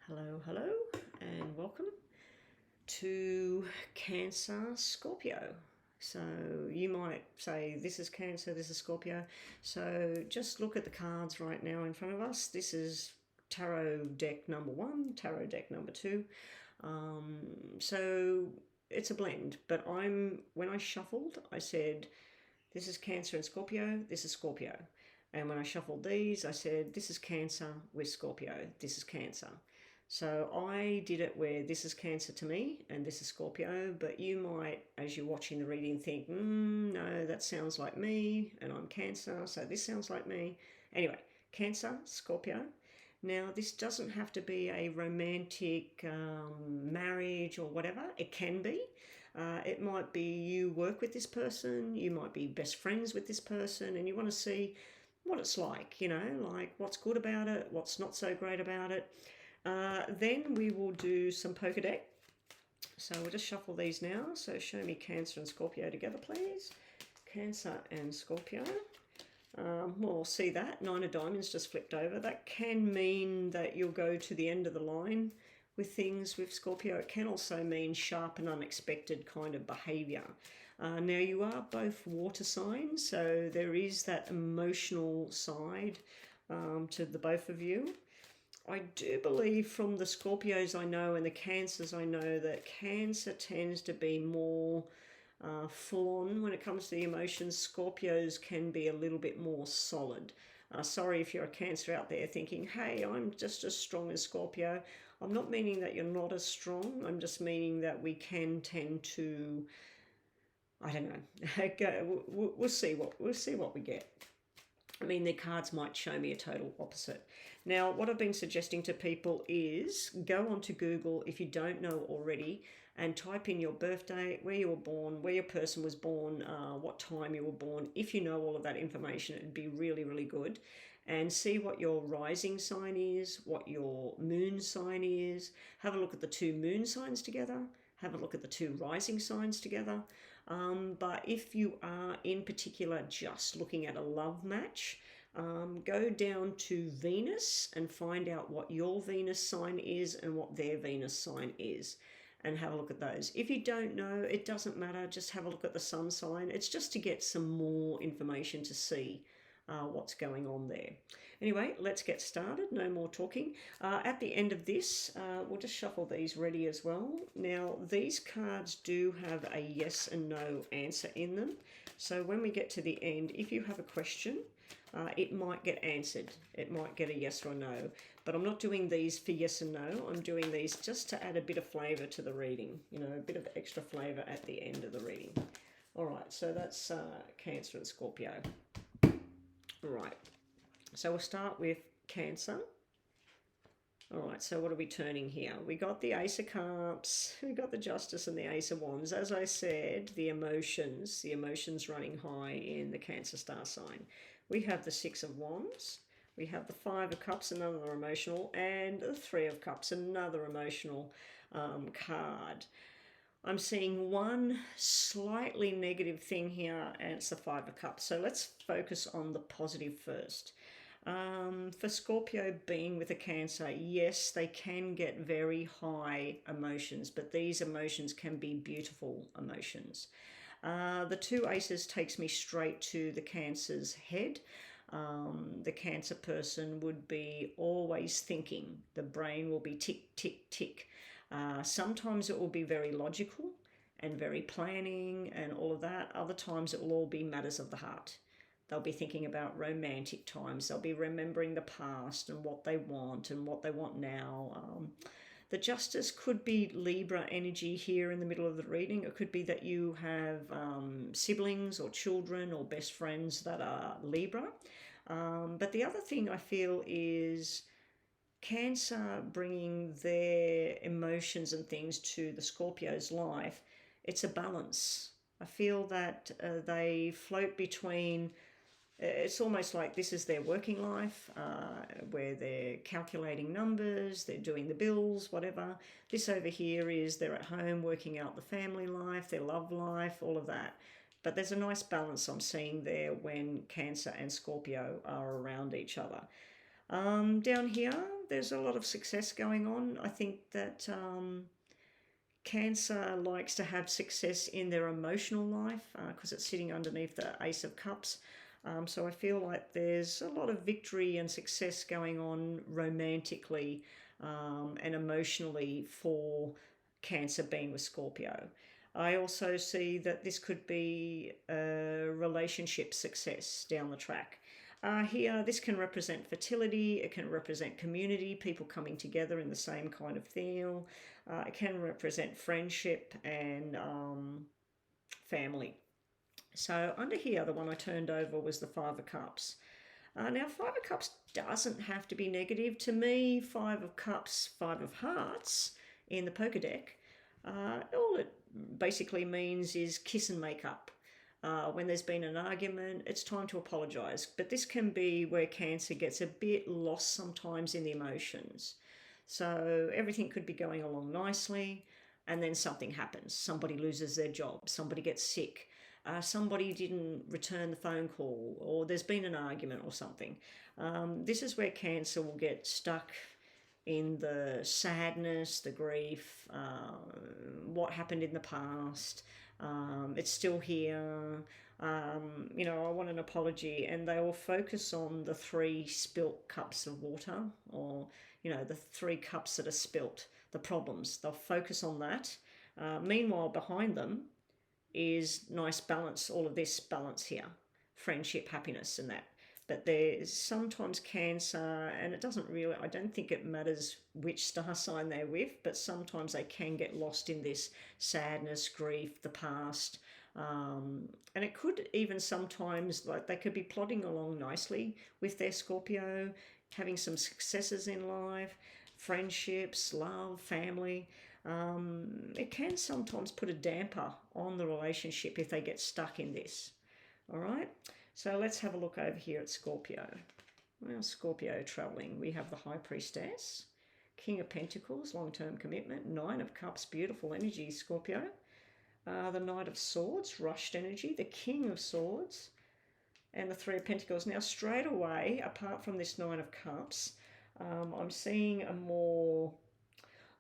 Hello, hello, and welcome to Cancer Scorpio. So you might say, this is Cancer, this is Scorpio. So just look at the cards right now in front of us. This is tarot deck number 1, tarot deck number 2. So it's a blend, but when I shuffled, I said, this is Cancer and Scorpio, this is Scorpio. And when I shuffled these, I said, this is Cancer with Scorpio, this is Cancer. So I did it where this is Cancer to me and this is Scorpio, but you might, as you're watching the reading, think, no, that sounds like me and I'm Cancer, so this sounds like me. Anyway, Cancer, Scorpio. Now, this doesn't have to be a romantic marriage or whatever. It can be. It might be you work with this person, you might be best friends with this person, and you want to see what it's like, like what's good about it, what's not so great about it. Then we will do some poker deck. So we'll just shuffle these now. So show me Cancer and Scorpio together, please. Cancer and Scorpio. We'll see that. 9 of Diamonds just flipped over. That can mean that you'll go to the end of the line with things with Scorpio. It can also mean sharp and unexpected kind of behaviour. Now, you are both water signs, so there is that emotional side to the both of you. I do believe from the Scorpios I know and the Cancers I know that Cancer tends to be more full on when it comes to the emotions. Scorpios can be a little bit more solid. Sorry if you're a Cancer out there thinking, hey, I'm just as strong as Scorpio. I'm not meaning that you're not as strong. I'm just meaning that we can tend to, I don't know, we'll see what we get. I mean, their cards might show me a total opposite. Now, what I've been suggesting to people is go onto Google if you don't know already and type in your birthday, where you were born, where your person was born, what time you were born. If you know all of that information, it'd be really, really good. And see what your rising sign is, what your moon sign is. Have a look at the 2 moon signs together. Have a look at the 2 rising signs together. But if you are in particular just looking at a love match, go down to Venus and find out what your Venus sign is and what their Venus sign is, and have a look at those. If you don't know, it doesn't matter, just have a look at the sun sign. It's just to get some more information to see what's going on there. Anyway, let's get started. No more talking. At the end of this, we'll just shuffle these ready as well. Now, these cards do have a yes and no answer in them. So when we get to the end, if you have a question, it might get answered. It might get a yes or a no. But I'm not doing these for yes and no. I'm doing these just to add a bit of flavour to the reading. A bit of extra flavour at the end of the reading. All right, so that's Cancer and Scorpio. All right, so we'll start with Cancer. All right, so what are we turning here? We got the Ace of Cups, we got the Justice and the Ace of Wands. As I said, the emotions running high in the Cancer star sign. We have the 6 of Wands, we have the 5 of Cups, another emotional, and the 3 of Cups, another emotional card. I'm seeing one slightly negative thing here, and it's the 5 of Cups. So let's focus on the positive first. For Scorpio being with a Cancer, yes, they can get very high emotions, but these emotions can be beautiful emotions. The 2 aces takes me straight to the Cancer's head. The Cancer person would be always thinking. The brain will be tick, tick, tick. Sometimes it will be very logical and very planning and all of that. Other times it will all be matters of the heart. They'll be thinking about romantic times. They'll be remembering the past and what they want now. The Justice could be Libra energy here in the middle of the reading. It could be that you have siblings or children or best friends that are Libra. But the other thing I feel is Cancer bringing their emotions and things to the Scorpio's life. It's a balance. I feel that they float between, it's almost like this is their working life, where they're calculating numbers, they're doing the bills, whatever. This over here is they're at home working out the family life, their love life, all of that. But there's a nice balance I'm seeing there when Cancer and Scorpio are around each other. Down here, there's a lot of success going on. I think that Cancer likes to have success in their emotional life because it's sitting underneath the Ace of Cups. So I feel like there's a lot of victory and success going on romantically and emotionally for Cancer being with Scorpio. I also see that this could be a relationship success down the track. Here, this can represent fertility, it can represent community, people coming together in the same kind of feel. It can represent friendship and family. So under here, the one I turned over was the Five of Cups. Now, Five of Cups doesn't have to be negative. To me, Five of Cups, Five of Hearts in the poker deck, all it basically means is kiss and make up. When there's been an argument, it's time to apologise. But this can be where Cancer gets a bit lost sometimes in the emotions. So everything could be going along nicely, and then something happens. Somebody loses their job, somebody gets sick, somebody didn't return the phone call, or there's been an argument or something. This is where Cancer will get stuck in the sadness, the grief, what happened in the past. It's still here. I want an apology, and they will focus on the three spilt cups of water, or the three cups that are spilt, the problems. They'll focus on that. Meanwhile, behind them is nice balance, all of this balance here, friendship, happiness, and that. But there's sometimes Cancer, and it doesn't really, I don't think it matters which star sign they're with, but sometimes they can get lost in this sadness, grief, the past. And it could even sometimes, like, they could be plodding along nicely with their Scorpio, having some successes in life, friendships, love, family. It can sometimes put a damper on the relationship if they get stuck in this. All right, so let's have a look over here at Scorpio. Well, Scorpio traveling, we have the High Priestess, King of Pentacles, long-term commitment, Nine of Cups, beautiful energy, Scorpio. The Knight of Swords, rushed energy, the King of Swords, and the Three of Pentacles. Now, straight away, apart from this Nine of Cups, I'm seeing a more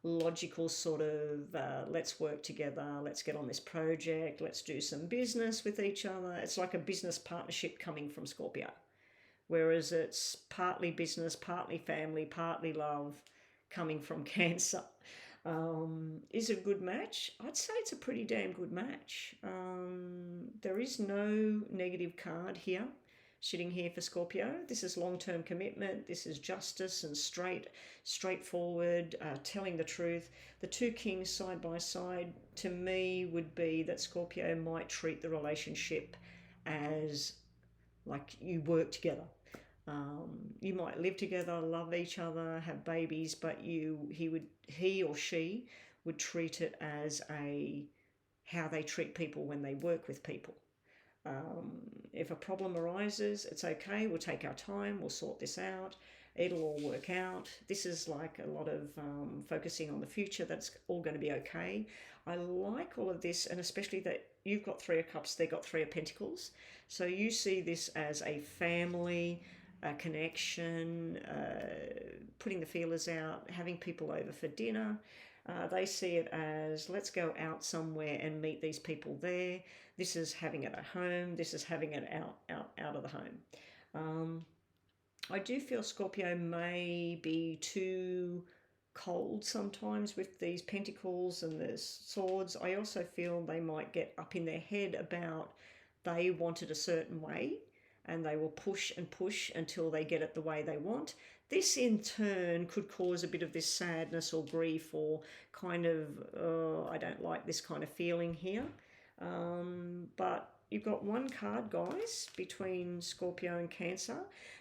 logical sort of let's work together, let's get on this project, let's do some business with each other. It's like a business partnership coming from Scorpio, whereas it's partly business, partly family, partly love coming from Cancer. Is it a good match? I'd say it's a pretty damn good match. There is no negative card here sitting here for Scorpio. This is long-term commitment. This is justice and straightforward, telling the truth. The two kings side by side to me would be that Scorpio might treat the relationship as like you work together. You might live together, love each other, have babies, but he or she would treat it as how they treat people when they work with people. If a problem arises, it's okay. We'll take our time. We'll sort this out. It'll all work out. This is like a lot of focusing on the future. That's all going to be okay. I like all of this, and especially that you've got Three of Cups, they've got Three of Pentacles. So you see this as a family, a connection, putting the feelers out, having people over for dinner. They see it as let's go out somewhere and meet these people there. This is having it at home. This is having it out of the home. I do feel Scorpio may be too cold sometimes with these pentacles and the swords. I also feel they might get up in their head about they want it a certain way, and they will push and push until they get it the way they want. This in turn could cause a bit of this sadness or grief, or kind of, I don't like this kind of feeling here. But you've got one card, guys, between Scorpio and Cancer.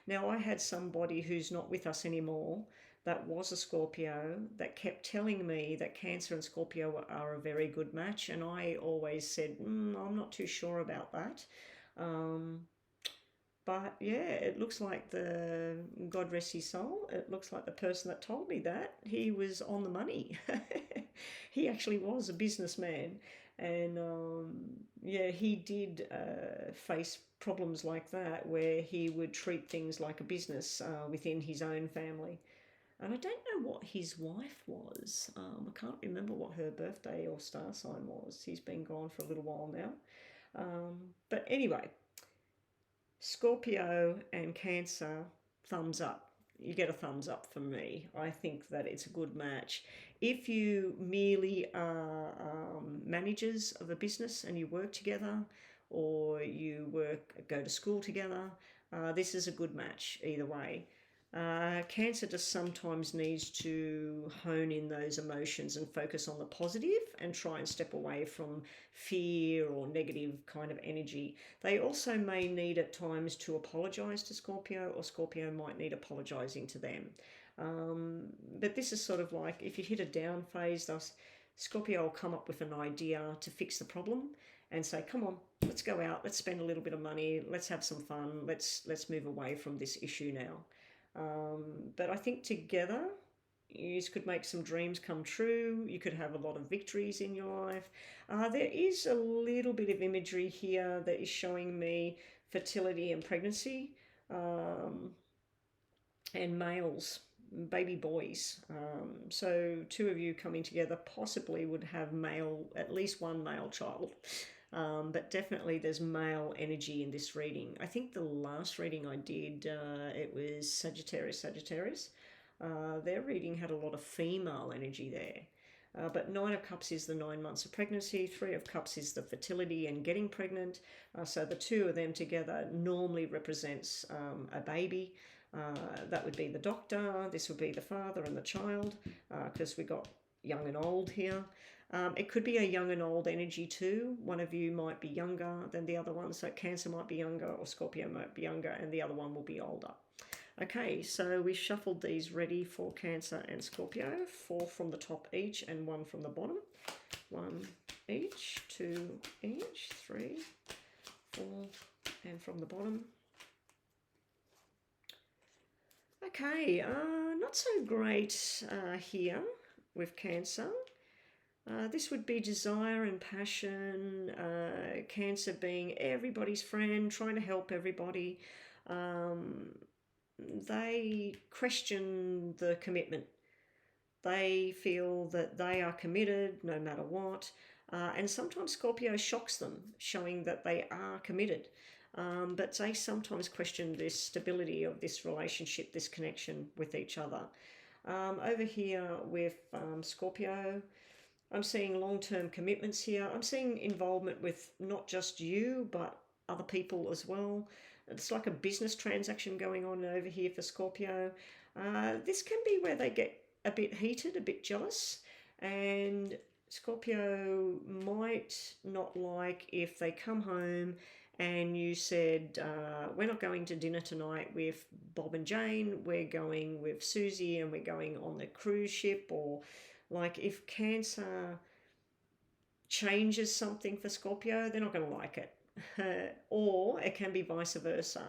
Now, I had somebody who's not with us anymore that was a Scorpio that kept telling me that Cancer and Scorpio are a very good match, and I always said, I'm not too sure about that. But yeah, it looks like God rest his soul, it looks like the person that told me that, he was on the money. He actually was a businessman, and yeah, he did face problems like that where he would treat things like a business within his own family. And I don't know what his wife was. I can't remember what her birthday or star sign was. He's been gone for a little while now. But anyway, Scorpio and Cancer, thumbs up. You get a thumbs up from me. I think that it's a good match. If you merely are managers of a business and you work together, or you go to school together, this is a good match either way. Cancer just sometimes needs to hone in those emotions and focus on the positive and try and step away from fear or negative kind of energy. They also may need at times to apologize to Scorpio, or Scorpio might need apologizing to them. But this is sort of like if you hit a down phase, thus Scorpio will come up with an idea to fix the problem and say, come on, let's go out, let's spend a little bit of money, let's have some fun, let's move away from this issue now. But I think together you could make some dreams come true. You could have a lot of victories in your life. There is a little bit of imagery here that is showing me fertility and pregnancy, and males, baby boys. So two of you coming together possibly would have at least one male child. But definitely there's male energy in this reading. I think the last reading I did, it was Sagittarius. Their reading had a lot of female energy there. But Nine of Cups is the 9 months of pregnancy. Three of Cups is the fertility and getting pregnant. So the two of them together normally represents a baby. That would be the doctor. This would be the father and the child, because we got young and old here. It could be a young and old energy too. One of you might be younger than the other one. So Cancer might be younger, or Scorpio might be younger, and the other one will be older. Okay, so we shuffled these ready for Cancer and Scorpio. 4 from the top each and 1 from the bottom. 1 each, 2 each, 3, 4, and from the bottom. Okay, not so great here with Cancer. This would be desire and passion, Cancer being everybody's friend, trying to help everybody. They question the commitment. They feel that they are committed no matter what. And sometimes Scorpio shocks them, showing that they are committed. But they sometimes question the stability of this relationship, this connection with each other. Over here with Scorpio, I'm seeing long-term commitments here. I'm seeing involvement with not just you, but other people as well. It's like a business transaction going on over here for Scorpio. This can be where they get a bit heated, a bit jealous, and Scorpio might not like if they come home and you said, we're not going to dinner tonight with Bob and Jane, we're going with Susie and we're going on the cruise ship. Or like if Cancer changes something for Scorpio, they're not going to like it. Or it can be vice versa,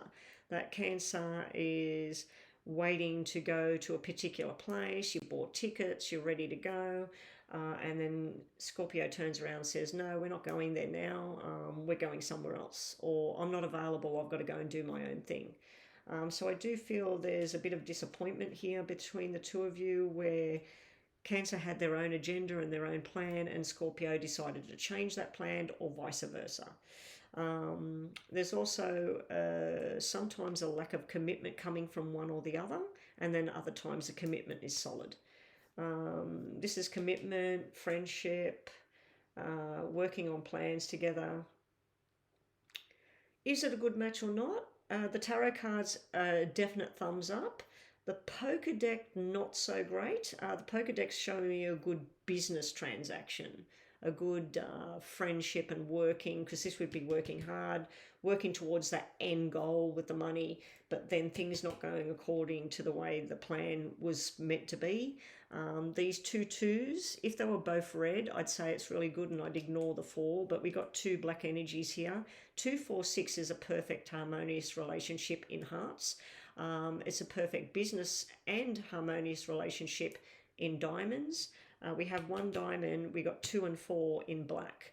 that Cancer is waiting to go to a particular place, you bought tickets, you're ready to go, and then Scorpio turns around and says, no, we're not going there now, we're going somewhere else, or I'm not available, I've got to go and do my own thing. So I do feel there's a bit of disappointment here between the two of you, where Cancer had their own agenda and their own plan, and Scorpio decided to change that plan, or vice versa. There's also sometimes a lack of commitment coming from one or the other, and then other times the commitment is solid. This is commitment, friendship, working on plans together. Is it a good match or not? The tarot cards are a definite thumbs up. The poker deck, not so great. The poker deck's showing me a good business transaction, a good friendship and working, because this would be working hard, working towards that end goal with the money, but then things not going according to the way the plan was meant to be. These 2 2s, if they were both red, I'd say it's really good and I'd ignore the 4, but we got 2 black energies here. 2 4 6 is a perfect harmonious relationship in hearts. It's a perfect business and harmonious relationship in diamonds. We have one diamond, we got 2 and 4 in black.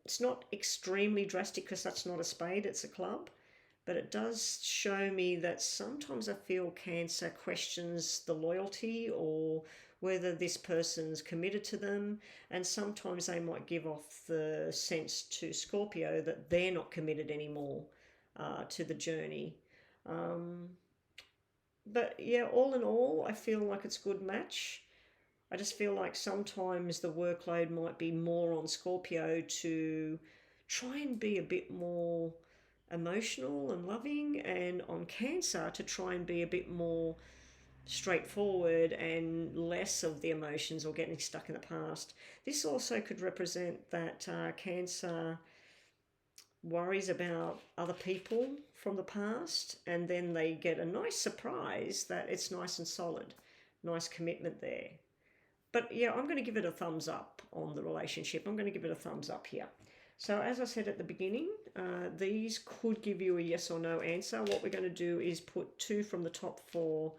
It's not extremely drastic because that's not a spade, it's a club. But it does show me that sometimes I feel Cancer questions the loyalty or whether this person's committed to them. And sometimes they might give off the sense to Scorpio that they're not committed anymore to the journey. But yeah, all in all, I feel like it's a good match. I just feel like sometimes the workload might be more on Scorpio to try and be a bit more emotional and loving, and on Cancer to try and be a bit more straightforward and less of the emotions or getting stuck in the past. This also could represent that Cancer worries about other people from the past, and then they get a nice surprise that it's nice and solid, nice commitment there. But yeah, I'm going to give it a thumbs up on the relationship. I'm going to give it a thumbs up here. So as I said at the beginning, these could give you a yes or no answer. What we're going to do is put 2 from the top 4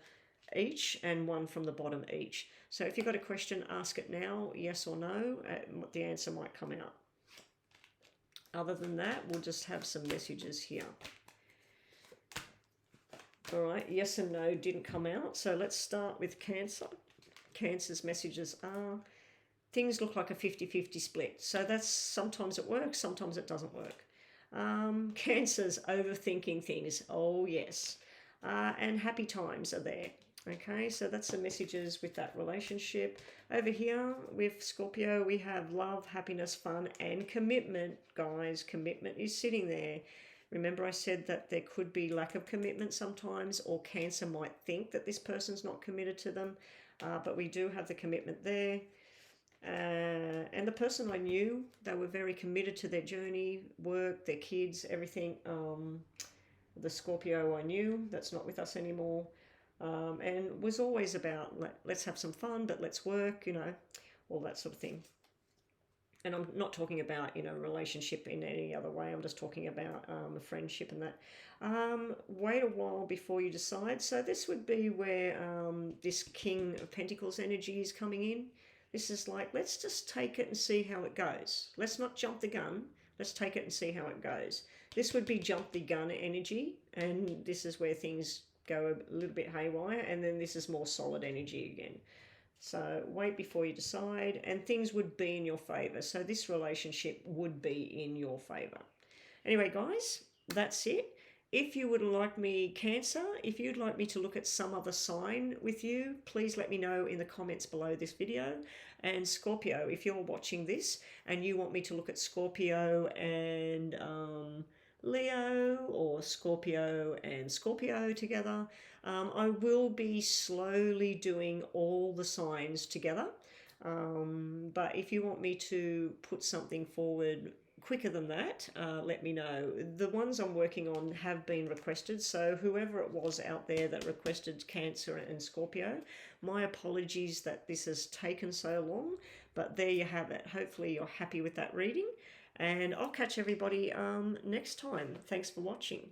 each and 1 from the bottom each. So if you've got a question, ask it now, yes or no. The answer might come out. Other than that, we'll just have some messages here. All right, yes and no didn't come out. So let's start with Cancer. Cancer's messages are, things look like a 50-50 split. So that's, sometimes it works, sometimes it doesn't work. Cancer's overthinking things. Oh, yes. And happy times are there. Okay, so that's the messages with that relationship. Over here with Scorpio, we have love, happiness, fun, and commitment. Guys, commitment is sitting there. Remember I said that there could be lack of commitment sometimes, or Cancer might think that this person's not committed to them. But we do have the commitment there. And the person I knew, they were very committed to their journey, work, their kids, everything. The Scorpio I knew, that's not with us anymore. And was always about, let's have some fun, but let's work, you know, all that sort of thing. And I'm not talking about, you know, relationship in any other way. I'm just talking about a friendship and that. Wait a while before you decide. So this would be where this King of Pentacles energy is coming in. This is like, let's just take it and see how it goes. Let's not jump the gun. Let's take it and see how it goes. This would be jump the gun energy. And this is where things go a little bit haywire. And then this is more solid energy again. So wait before you decide, and things would be in your favor. So this relationship would be in your favor. Anyway, guys, that's it. If you would like me, Cancer, if you'd like me to look at some other sign with you, please let me know in the comments below this video. And Scorpio, if you're watching this and you want me to look at Scorpio and Leo, or Scorpio and Scorpio together, I will be slowly doing all the signs together. But if you want me to put something forward quicker than that, let me know. The ones I'm working on have been requested, so whoever it was out there that requested Cancer and Scorpio, my apologies that this has taken so long, but there you have it. Hopefully you're happy with that reading, and I'll catch everybody next time. Thanks for watching.